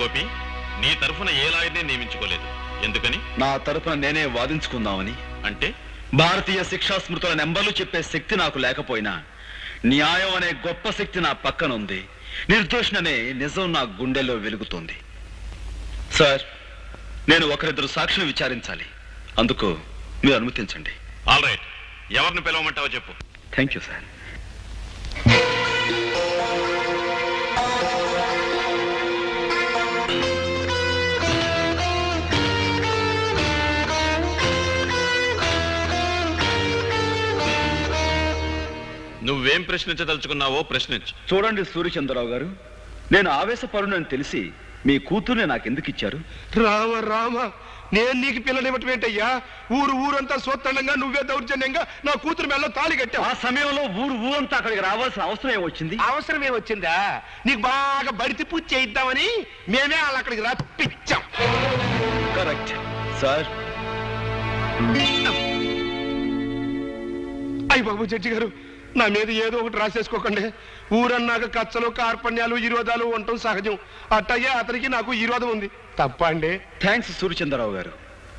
గోపి, నీ తరఫున ఏ లాయర్ని నియమించుకోలేదు. ఎందుకని? నా తరఫున నేనే వాదించుకుందామని. అంటే భారతీయ శిక్షా స్మృతుల నెంబర్లు చెప్పే శక్తి నాకు లేకపోయినా న్యాయం అనే గొప్ప శక్తి నా పక్కన ఉంది. నిర్దోషణనే నిజం నా గుండెల్లో వెలుగుతోంది. సార్, నేను ఒకరిద్దరు సాక్షులు విచారించాలి. అందుకు మీరు అనుమతించండి. ఆల్ రైట్, ఎవరిని పిలవమంటావో చెప్పు. Thank you sir. నువ్వేం ప్రశ్నించదలుచుకున్నావో ప్రశ్నించు. చూడండి సూర్యచంద్రరావు గారు, నేను ఆవేశపరునని తెలిసి మీ కూతుర్ని నాకెందుకు ఇచ్చారు? రామ రామ, నేను నీకు పిల్లనివ్వటం ఏంటయ్యా? ఊరంతా సోత్తండంగా నువ్వే దౌర్జన్యంగా నా కూతురు మెల్ల తాళి కట్టావు. ఆ సమయంలో ఊరంతా అక్కడికి రావాల్సిన అవసరం ఏమొచ్చింది? అవసరం ఏమొచ్చిందా? నీకు బాగా బడితి పూజ చేయిద్దామని మేమే వాళ్ళు అక్కడికి రప్పించాం. Correct sir. అయ్య బాబు జడ్జి గారు, నా మీద ఏదో ఒకటి రాసేసుకోకండి. ఊరన్నాక కచ్చలు కార్పణ్యాలు విరోధాలు ఉండటం సహజం. అట్టయ్యే అతనికి నాకు విరోధం ఉంది. తప్ప అండి? థ్యాంక్స్ సూర్యచంద్రరావు గారు.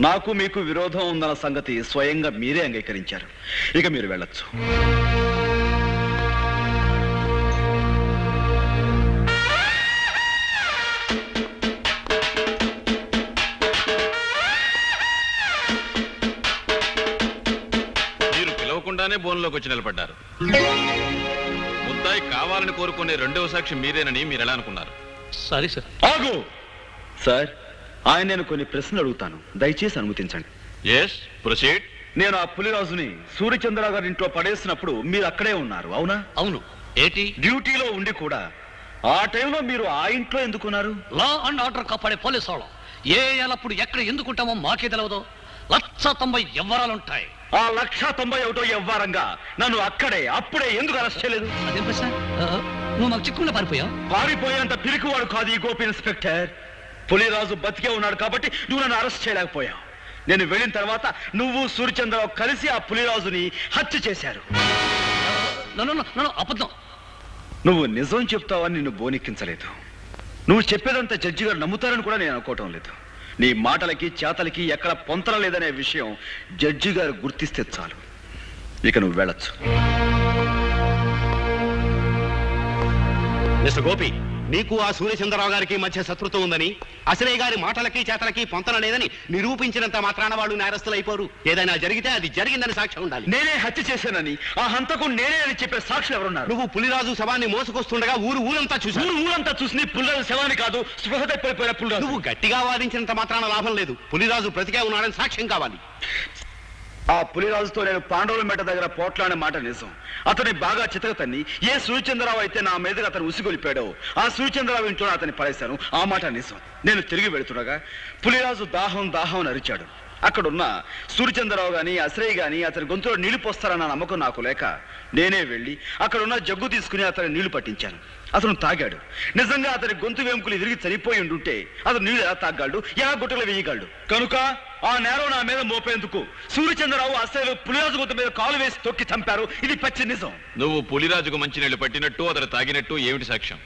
నాకు మీకు విరోధం ఉందన్న సంగతి స్వయంగా మీరే అంగీకరించారు. ఇక మీరు వెళ్ళొచ్చు. బోన్లోకి వచ్చి నిలబడ్డారు. ముద్దాయి కావాలని కోరుకునే రెండవ సాక్షి మీరేనని మీరు ఎలా అనుకున్నారు? Sorry sir. ఆగు సార్, ఆయన నేను కొన్ని ప్రశ్నలు అడుగుతాను, దయచేసి అనుమతించండి. Yes, proceed. నేను ఆ పులిరాజుని సూర్యచంద్రరావు గారి ఇంట్లో పడేసినప్పుడు మీరు అక్కడే ఉన్నారు, అవునా? అవును. ఏంటి? డ్యూటీలో ఉండి కూడా ఆ టైంలో మీరు ఆ ఇంట్లో ఎందుకున్నారు? లా అండ్ ఆర్డర్ కాపాడే పోలీసు వాళ్ళం ఏ ఎల్లప్పుడు ఎక్కడ ఎందుకుంటామో మాకే తెలవదు. 190 ఎవ్వరాలుంటాయి. ఆ 191 ఎవ్వరంగా నన్ను అప్పుడే ఎందుకు అరెస్ట్ చేయలేదు? అదేం ప్రశ్న? నువ్వు మాకు చిక్కుకుండా పారిపోయావు. పారిపోయేంత పిరికివాడు కాదు ఈ గోపి ఇన్స్పెక్టర్. పులిరాజు బతికే ఉన్నాడు కాబట్టి నువ్వు నన్ను అరెస్ట్ చేయలేకపోయావు. నేను వెళ్ళిన తర్వాత నువ్వు సూర్యచంద్రరావు కలిసి ఆ పులిరాజుని హత్య చేశారు. అబద్ధం. నువ్వు నిజం చెప్తావని నిన్ను బోనెక్కించలేదు. నువ్వు చెప్పేదంతా జడ్జి గారు నమ్ముతారని కూడా నేను అనుకోవటం లేదు. నీ మాటలకి చేతలకి ఎక్కడ పొంతన లేదనే విషయం జడ్జి గారు గుర్తిస్తే చాలు. ఇక నువ్వు వెళ్ళొచ్చు. మిస్టర్ గోపి, నీకు ఆ సూర్యచంద్రరావు గారికి మధ్య శత్రుత్వం ఉందని, అసలే గారి మాటలకి చేతలకి పొంతన లేదని నిరూపించినంత మాత్రాన వాళ్ళు నేరస్తులు అయిపోరు. ఏదైనా జరిగితే అది జరిగిందని సాక్ష్యం ఉండాలి. నేనే హత్య చేశానని, ఆ హంతకు నేనే అని చెప్పే సాక్షులు ఎవరున్నారు? నువ్వు పులిరాజు శవాన్ని మోసుకొస్తుండగా ఊరంతా చూసి పులిరాజు శవాన్ని కాదు, స్పృహ తప్పిపోయిన పులిరాజు. నువ్వు గట్టిగా వాదించినంత మాత్రాన లాభం లేదు. పులిరాజు బ్రతికే ఉన్నాడని సాక్ష్యం కావాలి. ఆ పులిరాజుతో నేను పాండవుల మెట్ట దగ్గర పోట్లాడే మాట నిజం. అతని బాగా చితకతన్ని ఏ సూర్యచంద్రరావు అయితే నా మీదగా అతను ఉసిగొలిపాడో ఆ సూర్యచంద్రరావు ఇంట్లో అతన్ని పడేశాను. ఆ మాట నిజం. నేను తిరిగి వెళుతుండగా పులిరాజు దాహం అని అరిచాడు. అక్కడున్న సూర్యచంద్రరావు గాని అశ్రయ్ గాని అతని గొంతులో నీళ్లు పోస్తారన్న నమ్మకం నాకు లేక నేనే వెళ్ళి అక్కడున్న జగ్గు తీసుకుని అతని నీళ్లు పట్టించాను. అతను తాగాడు. నిజంగా అతని గొంతు వెంకులు విరిగి చనిపోయి ఉండుంటే అతను నీళ్లు ఎలా తాగలడు, ఎలా గుట్టలు వేయగలడు? కనుక ఆ నేరం నా మీద మోపేందుకు సూర్యచంద్రరావు అశ్రయ్ పులిరాజు గొంతు మీద కాలు వేసి తొక్కి చంపారు. ఇది పచ్చి నిజం. నువ్వు పులిరాజుకు మంచి నీళ్లు పట్టినట్టు అతను తాగినట్టు ఏమిటి సాక్ష్యం?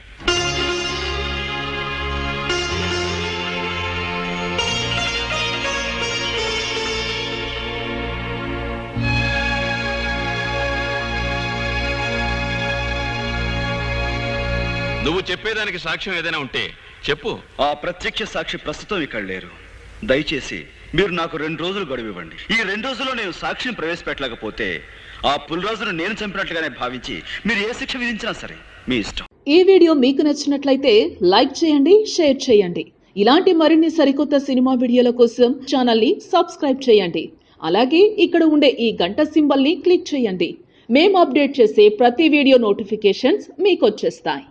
నువ్వు చెప్పేదానికి సాక్ష్యం ఏదైనా ఉంటే చెప్పు. ఆ ప్రత్యక్ష సాక్షి ప్రస్తుతం ఇక్కడ లేరు. దయచేసి మీరు నాకు 2 రోజులు గడువు ఇవ్వండి. ఈ 2 రోజుల్లో నేను సాక్షిని ప్రవేశపెట్టలేకపోతే ఆ పులిరాజును నేను చంపినట్లుగానే భావించి మీరు ఏ శిక్ష విధించినా సరే మీ ఇష్టం. ఈ వీడియో మీకు నచ్చినట్లయితే లైక్ చేయండి, షేర్ చేయండి. ఇలాంటి మరిన్ని సరికొత్త సినిమా వీడియోల కోసం ఛానల్ ని సబ్స్క్రైబ్ చేయండి. అలాగే ఇక్కడ ఉండే ఈ గంట సింబల్ ని క్లిక్ చేయండి. మేము అప్డేట్ చేసే ప్రతి వీడియో నోటిఫికేషన్స్ మీకు వచ్చేస్తాయి.